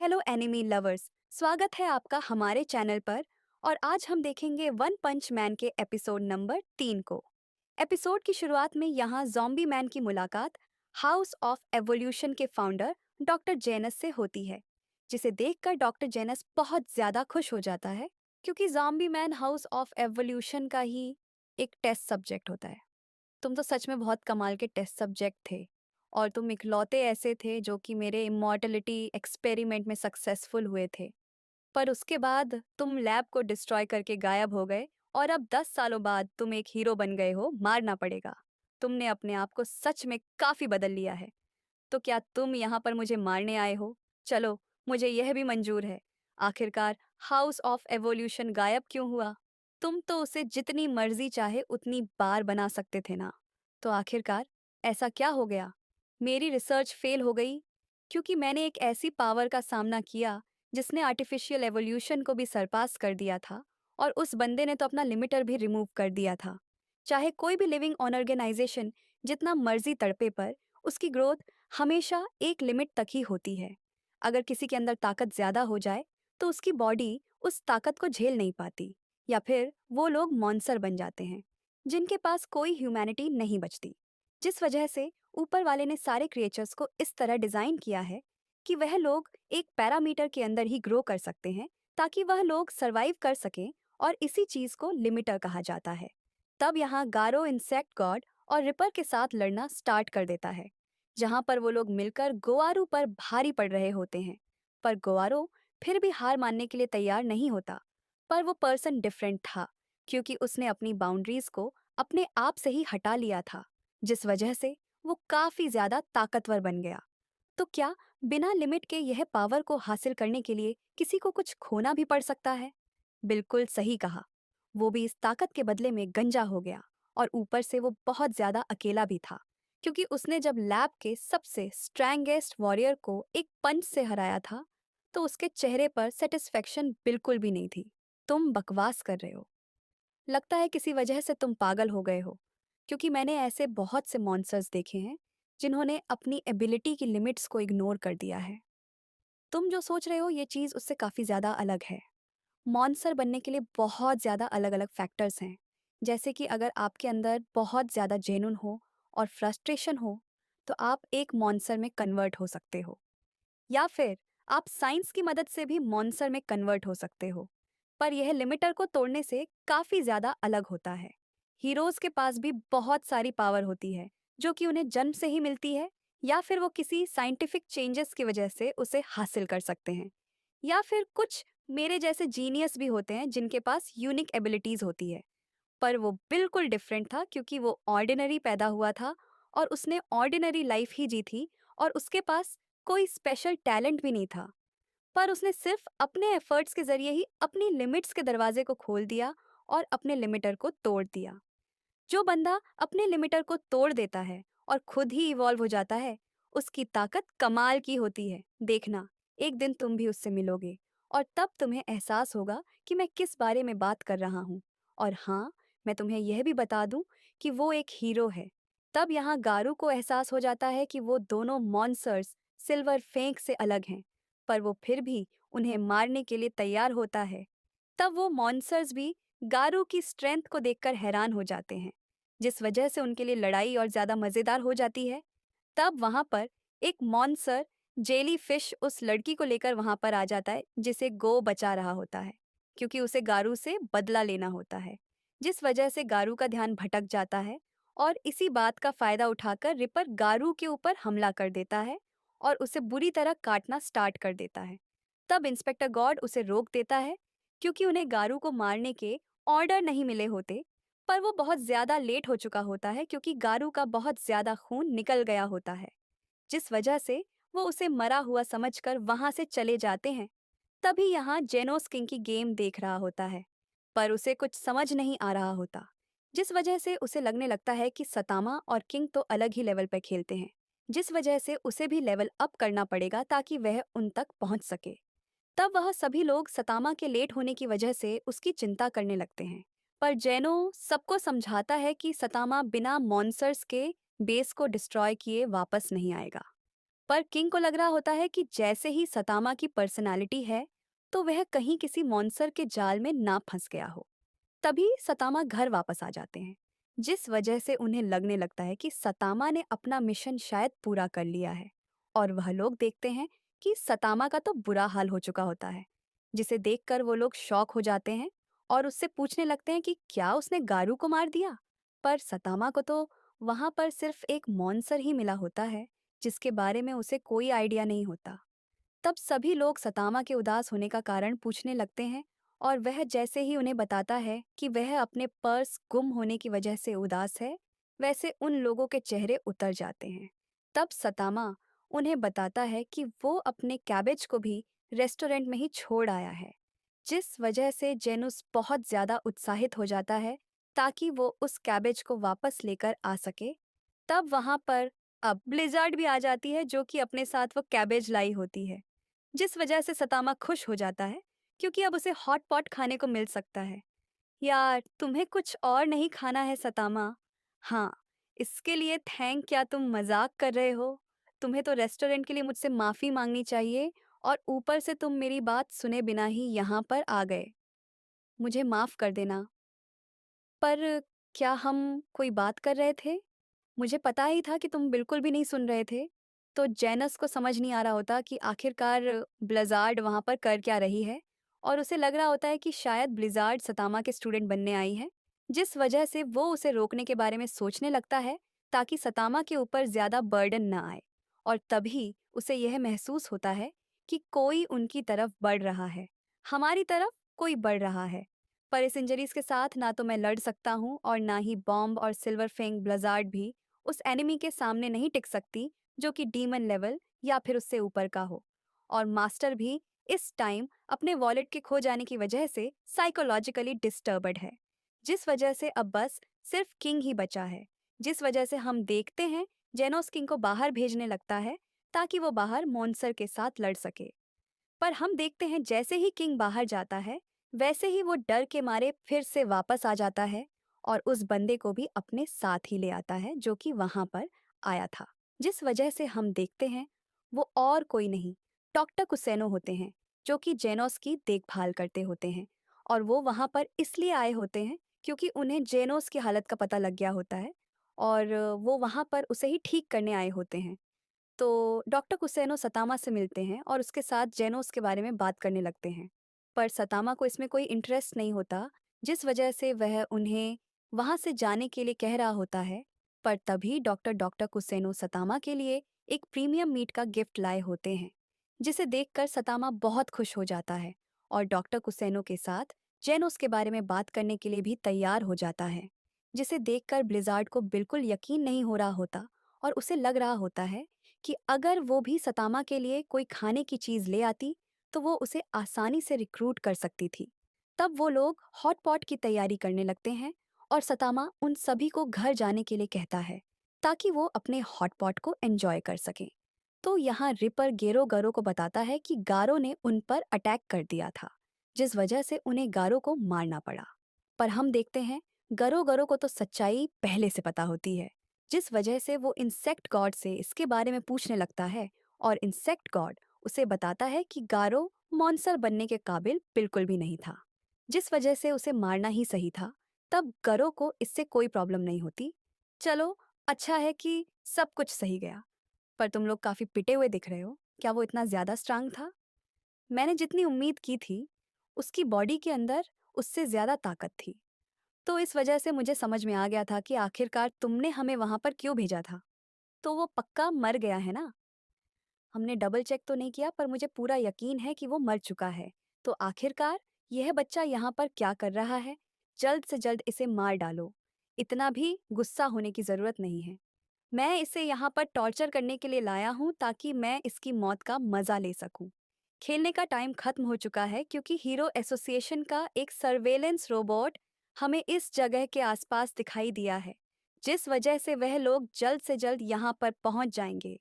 Hello enemy lovers, स्वागत है आपका हमारे चैनल पर। और आज हम देखेंगे वन पंच मैन के एपिसोड नंबर 3 को। एपिसोड की शुरुआत में यहाँ जॉम्बी मैन की मुलाकात हाउस ऑफ एवोल्यूशन के फाउंडर डॉक्टर जेनस से होती है, जिसे देखकर डॉक्टर जेनस बहुत ज्यादा खुश हो जाता है, क्योंकि zombie man house of evolution का ही एक टेस्ट सब्जेक्ट होता है। तुम तो सच में बहुत कमाल के टेस्ट सब्जेक्ट थे, और तुम इकलौते ऐसे थे जो कि मेरे इमॉर्टलिटी एक्सपेरिमेंट में सक्सेसफुल हुए थे। पर उसके बाद तुम लैब को डिस्ट्रॉय करके गायब हो गए, और अब 10 सालों बाद तुम एक हीरो बन गए हो, मारना पड़ेगा। तुमने अपने आप को सच में काफी बदल लिया है। तो क्या तुम यहाँ पर मुझे मारने आए हो? चलो, मुझे यह भी मंजूर है। आखिरकार हाउस ऑफ एवोल्यूशन गायब क्यों हुआ? तुम तो उसे जितनी मर्जी चाहे उतनी बार बना सकते थे ना। तो आखिरकार ऐसा क्या हो गया? मेरी रिसर्च फेल हो गई क्योंकि मैंने एक ऐसी पावर का सामना किया जिसने आर्टिफिशियल एवोल्यूशन को भी सरपास कर दिया था, और उस बंदे ने तो अपना लिमिटर भी रिमूव कर दिया था। चाहे कोई भी लिविंग ऑर्गेनाइजेशन जितना मर्जी तड़पे, पर उसकी ग्रोथ हमेशा एक लिमिट तक ही होती है। अगर किसी के अंदर ताकत ज्यादा हो जाए तो उसकी बॉडी उस ताकत को झेल नहीं पाती, या फिर वो लोग मॉन्स्टर बन जाते हैं जिनके पास कोई ह्यूमैनिटी नहीं बचती। जिस वजह से ऊपर वाले ने सारे क्रिएचर्स को इस तरह डिजाइन किया है कि वह लोग एक पैरामीटर के अंदर ही ग्रो कर सकते हैं, ताकि वह लोग सरवाइव कर सकें, और इसी चीज को लिमिटर कहा जाता है। तब यहाँ गारो इंसेक्ट गॉड और रिपर के साथ लड़ना स्टार्ट कर देता है, जहां पर वो लोग मिलकर गोआरू पर भारी पड़ रहे होते हैं। पर गोआरो फिर भी हार मानने के लिए तैयार नहीं होता। पर वो पर्सन डिफरेंट था, क्योंकि उसने अपनी बाउंड्रीज को अपने आप से ही हटा लिया था, जिस वजह से वो काफी ज्यादा ताकतवर बन गया। तो क्या बिना लिमिट के यह पावर को हासिल करने के लिए किसी को कुछ खोना भी पड़ सकता है? बिल्कुल सही कहा। वो भी इस ताकत के बदले में गंजा हो गया, और ऊपर से वो बहुत ज्यादा अकेला भी था, क्योंकि उसने जब लैब के सबसे स्ट्रैंगेस्ट वॉरियर को एक पंच से हराया था, तो उसके चेहरे पर सेटिस्फेक्शन बिल्कुल भी नहीं थी। तुम बकवास कर रहे हो। लगता है किसी वजह से तुम पागल हो गए हो, क्योंकि मैंने ऐसे बहुत से मॉन्स्टर्स देखे हैं जिन्होंने अपनी एबिलिटी की लिमिट्स को इग्नोर कर दिया है। तुम जो सोच रहे हो ये चीज़ उससे काफ़ी ज़्यादा अलग है। मॉन्स्टर बनने के लिए बहुत ज़्यादा अलग अलग फैक्टर्स हैं। जैसे कि अगर आपके अंदर बहुत ज़्यादा जेन्युइन हो और फ्रस्ट्रेशन हो, तो आप एक मॉन्स्टर में कन्वर्ट हो सकते हो, या फिर आप साइंस की मदद से भी मॉन्स्टर में कन्वर्ट हो सकते हो। पर यह लिमिटर को तोड़ने से काफी ज्यादा अलग होता है। हीरोज के पास भी बहुत सारी पावर होती है, जो कि उन्हें जन्म से ही मिलती है, या फिर वो किसी साइंटिफिक चेंजेस की वजह से उसे हासिल कर सकते हैं। या फिर कुछ मेरे जैसे जीनियस भी होते हैं जिनके पास यूनिक एबिलिटीज होती है। पर वो बिल्कुल डिफरेंट था, क्योंकि वो ऑर्डिनरी पैदा हुआ था, और उसने ऑर्डिनरी लाइफ ही जी थी, और उसके पास कोई स्पेशल टैलेंट भी नहीं था। पर उसने सिर्फ अपने एफर्ट्स के जरिए ही अपनी लिमिट्स के दरवाजे को खोल दिया, और अपने लिमिटर को तोड़ दिया। जो बंदा अपने लिमिटर को तोड़ देता है और खुद ही इवॉल्व हो जाता है, उसकी ताकत कमाल की होती है। देखना, एक दिन तुम भी उससे मिलोगे, और तब तुम्हें एहसास होगा कि मैं किस बारे में बात कर रहा हूँ। और हाँ, मैं तुम्हें यह भी बता दूं कि वो एक हीरो है। तब यहाँ गारू को एहसास हो जाता है कि वो दोनों मॉन्स्टर्स सिल्वर फेंक से अलग हैं, पर वो फिर भी उन्हें मारने के लिए तैयार होता है। तब वो मॉन्स्टर्स भी गारू की स्ट्रेंथ को देखकर हैरान हो जाते हैं, जिस वजह से उनके लिए लड़ाई और ज्यादा मजेदार हो जाती है। तब वहां पर एक मॉन्स्टर जेली फिश उस लड़की को लेकर वहां पर आ जाता है, जिसे गो बचा रहा होता है, क्योंकि उसे गारू से बदला लेना होता है। जिस वजह से गारू का ध्यान भटक जाता है, और इसी बात का फायदा उठाकर रिपर गारू के ऊपर हमला कर देता है, और उसे बुरी तरह काटना स्टार्ट कर देता है। तब इंस्पेक्टर गॉड उसे रोक देता है, क्योंकि उन्हें गारू को मारने के ऑर्डर नहीं मिले होते। पर वो बहुत ज्यादा लेट हो चुका होता है, क्योंकि गारू का बहुत ज्यादा खून निकल गया होता है, जिस वजह से वो उसे मरा हुआ समझकर वहां से चले जाते हैं। तभी यहाँ जेनोस किंग की गेम देख रहा होता है, पर उसे कुछ समझ नहीं आ रहा होता, जिस वजह से उसे लगने लगता है कि सतामा और किंग तो अलग ही लेवल पर खेलते हैं, जिस वजह से उसे भी लेवल अप करना पड़ेगा ताकि वह उन तक पहुंच सके। तब वह सभी लोग सतामा के लेट होने की वजह से उसकी चिंता करने लगते हैं। पर जेनो सबको समझाता है कि सतामा बिना मॉन्स्टर्स के बेस को डिस्ट्रॉय किए वापस नहीं आएगा। पर किंग को लग रहा होता है कि जैसे ही सतामा की पर्सनालिटी है, तो वह कहीं किसी मॉन्स्टर के जाल में ना फंस गया हो। तभी सतामा घर वापस आ जाते हैं, जिस वजह से उन्हें लगने लगता है कि सतामा ने अपना मिशन शायद पूरा कर लिया है। और वह लोग देखते हैं कि सतामा का तो बुरा हाल हो चुका होता है, जिसे देखकर वो लोग शॉक हो जाते हैं और उससे पूछने लगते हैं कि क्या उसने गारू को मार दिया। पर सतामा को तो वहां पर सिर्फ एक मॉन्स्टर ही मिला होता है, जिसके बारे में उसे कोई आइडिया नहीं होता। तब सभी लोग सतामा के उदास होने का कारण पूछने लगते हैं, और वह जैसे ही उन्हें बताता है कि वह अपने पर्स गुम होने की वजह से उदास है, वैसे उन लोगों के चेहरे उतर जाते हैं। तब सतामा उन्हें बताता है कि वो अपने कैबेज को भी रेस्टोरेंट में ही छोड़ आया है, जिस वजह से जेनुस बहुत ज्यादा उत्साहित हो जाता है ताकि वो उस कैबेज को वापस लेकर आ सके। तब वहां पर अब ब्लिजार्ड भी आ जाती है, जो कि अपने साथ वो कैबेज लाई होती है, जिस वजह से सतामा खुश हो जाता है क्योंकि अब उसे हॉट पॉट खाने को मिल सकता है। यार, तुम्हें कुछ और नहीं खाना है सतामा? हाँ, इसके लिए थैंक, क्या तुम मजाक कर रहे हो? तुम्हें तो रेस्टोरेंट के लिए मुझसे माफी मांगनी चाहिए, और ऊपर से तुम मेरी बात सुने बिना ही यहाँ पर आ गए। मुझे माफ कर देना। पर क्या हम कोई बात कर रहे थे? मुझे पता ही था कि तुम बिल्कुल भी नहीं सुन रहे थे। तो जेनस को समझ नहीं आ रहा होता कि आखिरकार ब्लिज़ार्ड वहाँ पर कर क्या रही है, और उसे लग रहा होता है कि शायद ब्लिज़ार्ड सतामा के स्टूडेंट बनने आई है, जिस वजह से वो उसे रोकने के बारे में सोचने लगता है ताकि सतामा के ऊपर ज़्यादा बर्डन न आए। और तभी उसे यह महसूस होता है कि कोई उनकी तरफ बढ़ रहा है, हमारी तरफ कोई बढ़ रहा है। पर इस इंजरीज के साथ ना तो मैं लड़ सकता हूँ और ना ही बॉम्ब और सिल्वर फेंग ब्लिज़ार्ड भी उस एनिमी के सामने नहीं टिक सकती, जो कि डीमन लेवल या फिर उससे ऊपर का हो। और मास्टर भी इस टाइम अपने वॉलेट के खो जाने की वजह से साइकोलॉजिकली डिस्टर्बड है, जिस वजह से अब बस सिर्फ किंग ही बचा है। जिस वजह से हम देखते हैं जेनोस किंग को बाहर भेजने लगता है ताकि वो बाहर मॉन्सर के साथ लड़ सके। पर हम देखते हैं जैसे ही किंग बाहर जाता है, वैसे ही वो डर के मारे फिर से वापस आ जाता है और उस बंदे को भी अपने साथ ही ले आता है जो कि वहां पर आया था। जिस वजह से हम देखते हैं वो और कोई नहीं, डॉक्टर कुसेनो होते हैं, जो कि जेनोस की देखभाल करते होते हैं। और वो वहां पर इसलिए आए होते हैं क्योंकि उन्हें जेनोस की हालत का पता लग गया होता है, और वो वहां पर उसे ही ठीक करने आए होते हैं। तो डॉक्टर कुसेनो सतामा से मिलते हैं और उसके साथ जेनोस के बारे में बात करने लगते हैं। पर सतामा को इसमें कोई इंटरेस्ट नहीं होता, जिस वजह से वह उन्हें वहां से जाने के लिए कह रहा होता है। पर तभी डॉक्टर डॉक्टर कुसेनो सतामा के लिए एक प्रीमियम मीट का गिफ्ट लाए होते हैं, जिसे देखकर सतामा बहुत खुश हो जाता है और डॉक्टर कुसेनो के साथ जेनोस के बारे में बात करने के लिए भी तैयार हो जाता है, जिसे देखकर ब्लिजार्ड को बिल्कुल यकीन नहीं हो रहा होता, और उसे लग रहा होता है कि अगर वो भी सतामा के लिए कोई खाने की चीज ले आती, तो वो उसे आसानी से रिक्रूट कर सकती थी। तब वो लोग हॉट पॉट की तैयारी करने लगते हैं और सतामा उन सभी को घर जाने के लिए कहता है ताकि वो अपने हॉट पॉट को एंजॉय कर सकें। तो यहाँ रिपर गेरो गरो को बताता है कि गारो ने उन पर अटैक कर दिया था, जिस वजह से उन्हें गारो को मारना पड़ा। पर हम देखते हैं गरो गरो को तो सच्चाई पहले से पता होती है, जिस वजह से वो इंसेक्ट गॉड से इसके बारे में पूछने लगता है, और इंसेक्ट गॉड उसे बताता है कि गारो मॉन्स्टर बनने के काबिल बिल्कुल भी नहीं था, जिस वजह से उसे मारना ही सही था। तब गरो को इससे कोई प्रॉब्लम नहीं होती। चलो, अच्छा है कि सब कुछ सही गया। पर तुम लोग काफी पिटे हुए दिख रहे हो, क्या वो इतना ज्यादा स्ट्रांग था? मैंने जितनी उम्मीद की थी, उसकी बॉडी के अंदर उससे ज्यादा ताकत थी। तो इस वजह से मुझे समझ में आ गया था कि आखिरकार तुमने हमें वहां पर क्यों भेजा था। तो वो पक्का मर गया है ना? हमने डबल चेक तो नहीं किया, पर मुझे पूरा यकीन है कि वो मर चुका है। तो आखिरकार यह बच्चा यहाँ पर क्या कर रहा है? जल्द से जल्द इसे मार डालो। इतना भी गुस्सा होने की जरूरत नहीं है। मैं इसे यहाँ पर टॉर्चर करने के लिए लाया हूँ ताकि मैं इसकी मौत का मजा ले सकूं। खेलने का टाइम खत्म हो चुका है क्योंकि हीरो एसोसिएशन का एक सर्वेलेंस रोबोट हमें इस जगह के आसपास दिखाई दिया है, जिस वजह से वह लोग जल्द से जल्द यहाँ पर पहुँच जाएंगे।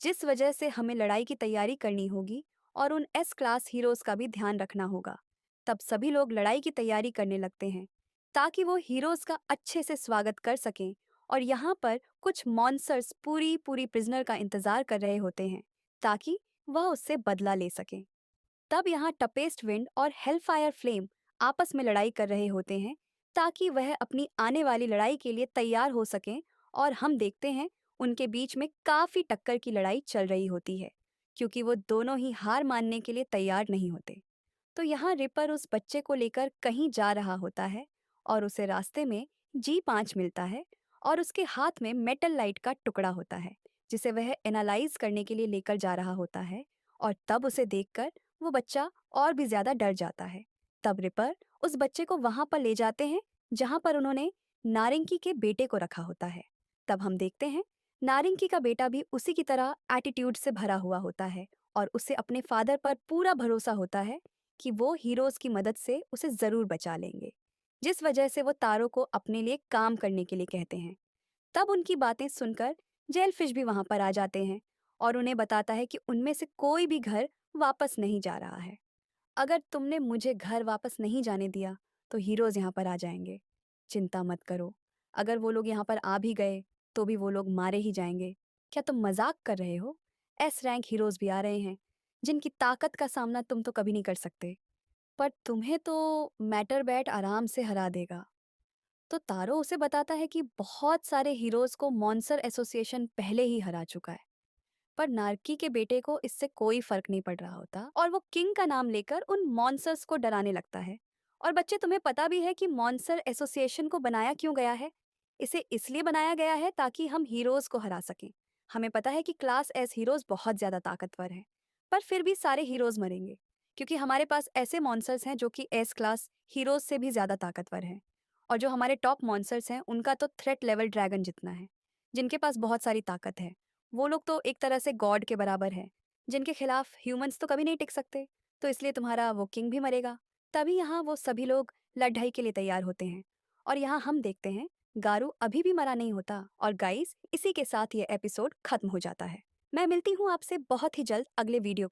जिस वजह से हमें लड़ाई की तैयारी करनी होगी और उन एस क्लास हीरोज का भी ध्यान रखना होगा। तब सभी लोग लड़ाई की तैयारी करने लगते हैं ताकि वो हीरोज का अच्छे से स्वागत कर सकें और यहाँ पर कुछ मॉन्स्टर्स पूरी पूरी प्रिजनर का इंतजार कर रहे होते हैं ताकि वह उससे बदला ले सके। तब यहाँ टपेस्ट विंड और हेलफायर फ्लेम आपस में लड़ाई कर रहे होते हैं ताकि वह अपनी आने वाली लड़ाई के लिए तैयार हो सकें। और हम देखते हैं उनके बीच में काफी टक्कर की लड़ाई चल रही होती है क्योंकि वो दोनों ही हार मानने के लिए तैयार नहीं होते। तो यहाँ रिपर उस बच्चे को लेकर कहीं जा रहा होता है और उसे रास्ते में G5 मिलता है और उसके हाथ में मेटल लाइट का टुकड़ा होता है जिसे वह एनालाइज करने के लिए लेकर जा रहा होता है। और तब उसे देखकर वो बच्चा और भी ज्यादा डर जाता है। तब रिपर उस बच्चे को वहां पर ले जाते हैं जहां पर उन्होंने नारंगी के बेटे को रखा होता है। तब हम देखते हैं नारंगी का बेटा भी उसी की तरह एटीट्यूड से भरा हुआ होता है और उसे अपने फादर पर पूरा भरोसा होता है कि वो हीरोज की मदद से उसे जरूर बचा लेंगे, जिस वजह से वो तारों को अपने लिए काम करने के लिए कहते हैं। तब उनकी बातें सुनकर जेलफिश भी वहां पर आ जाते हैं और उन्हें बताता है कि उनमें से कोई भी घर वापस नहीं जा रहा है। अगर तुमने मुझे घर वापस नहीं जाने दिया तो हीरोज यहाँ पर आ जाएंगे। चिंता मत करो, अगर वो लोग यहाँ पर आ भी गए तो भी वो लोग मारे ही जाएंगे। क्या तुम मजाक कर रहे हो? एस रैंक हीरोज भी आ रहे हैं जिनकी ताकत का सामना तुम तो कभी नहीं कर सकते, पर तुम्हें तो मैटर बैट आराम से हरा देगा। तो तारो उसे बताता है कि बहुत सारे हीरोज को मॉन्स्टर एसोसिएशन पहले ही हरा चुका है, पर नारकी के बेटे को इससे कोई फर्क नहीं पड़ रहा होता और वो किंग का नाम लेकर उन मॉन्स्टर्स को डराने लगता है। और बच्चे, तुम्हें पता भी है कि मॉन्स्टर एसोसिएशन को बनाया क्यों गया है? इसे इसलिए बनाया गया है ताकि हम हीरोज को हरा सकें। हमें पता है कि क्लास एस हीरोज बहुत ज्यादा ताकतवर हैं, पर फिर भी सारे हीरोज मरेंगे क्योंकि हमारे पास ऐसे मॉन्स्टर्स हैं जो कि एस क्लास हीरोज से भी ज्यादा ताकतवर हैं। और जो हमारे टॉप मॉन्स्टर्स हैं उनका तो थ्रेट लेवल ड्रैगन जितना है, जिनके पास बहुत सारी ताकत है। वो लोग तो एक तरह से गॉड के बराबर है, जिनके खिलाफ ह्यूमंस तो कभी नहीं टिक सकते। तो इसलिए तुम्हारा वो किंग भी मरेगा। तभी यहाँ वो सभी लोग लड़ाई के लिए तैयार होते हैं और यहाँ हम देखते हैं गारू अभी भी मरा नहीं होता। और गाइस, इसी के साथ ये एपिसोड खत्म हो जाता है। मैं मिलती हूँ आपसे बहुत ही जल्द अगले वीडियो